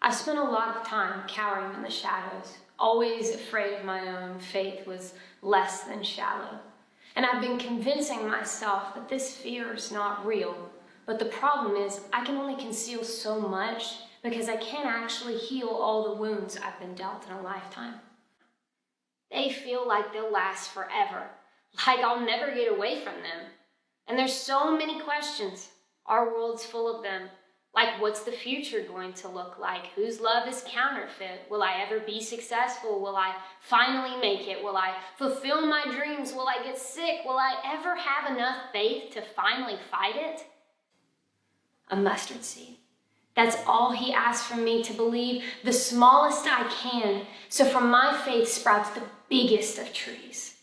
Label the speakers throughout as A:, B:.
A: I spent a lot of time cowering in the shadows, always afraid my own faith was less than shallow. And I've been convincing myself that this fear is not real. But the problem is I can only conceal so much because I can't actually heal all the wounds I've been dealt in a lifetime. They feel like they'll last forever, like I'll never get away from them. And there's so many questions. Our world's full of them. Like, what's the future going to look like? Whose love is counterfeit? Will I ever be successful? Will I finally make it? Will I fulfill my dreams? Will I get sick? Will I ever have enough faith to finally fight it? A mustard seed. That's all he asks from me, to believe the smallest I can, so from my faith sprouts the biggest of trees.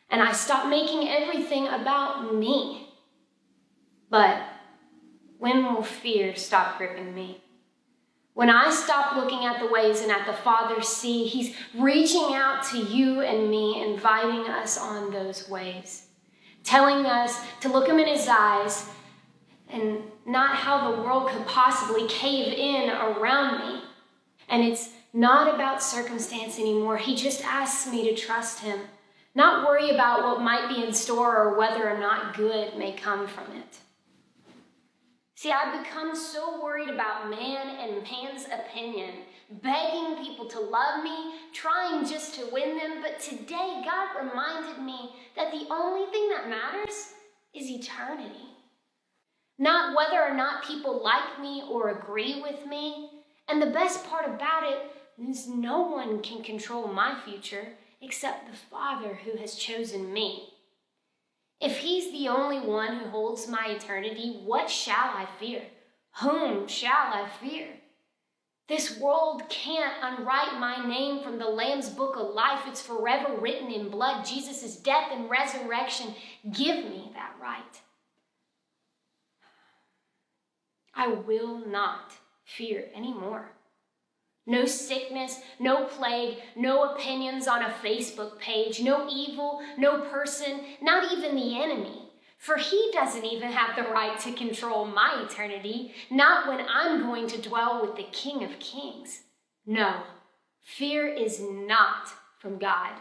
A: And I stop making everything about me. But when will fear stop gripping me? When I stop looking at the waves and at the Father's sea, he's reaching out to you and me, inviting us on those waves, telling us to look him in his eyes and not how the world could possibly cave in around me. And it's not about circumstance anymore. He just asks me to trust him, not worry about what might be in store or whether or not good may come from it. See, I've become so worried about man and man's opinion, begging people to love me, trying just to win them. But today, God reminded me that the only thing that matters is eternity. Not whether or not people like me or agree with me. And the best part about it is no one can control my future except the Father who has chosen me. If he's the only one who holds my eternity, what shall I fear? Whom shall I fear? This world can't unwrite my name from the Lamb's book of life. It's forever written in blood, Jesus' death and resurrection. Give me that right. I will not fear anymore. No sickness, no plague, no opinions on a Facebook page, no evil, no person, not even the enemy. For he doesn't even have the right to control my eternity, not when I'm going to dwell with the King of Kings. No, fear is not from God.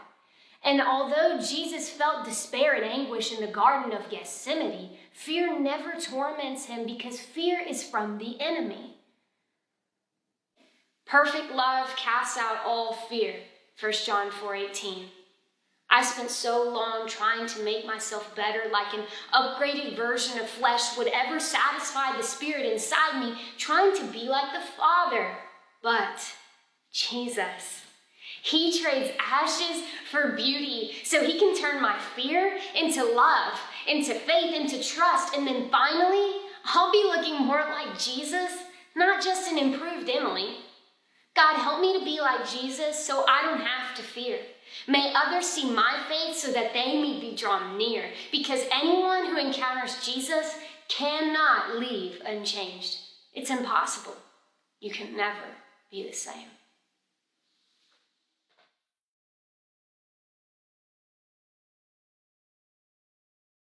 A: And although Jesus felt despair and anguish in the Garden of Gethsemane, fear never torments him because fear is from the enemy. Perfect love casts out all fear, 1 John 4:18. I spent so long trying to make myself better, like an upgraded version of flesh would ever satisfy the spirit inside me, trying to be like the Father. But Jesus, he trades ashes for beauty so he can turn my fear into love, into faith, into trust. And then finally, I'll be looking more like Jesus, not just an improved Emily. God, help me to be like Jesus so I don't have to fear. May others see my faith so that they may be drawn near, because anyone who encounters Jesus cannot leave unchanged. It's impossible. You can never be the same.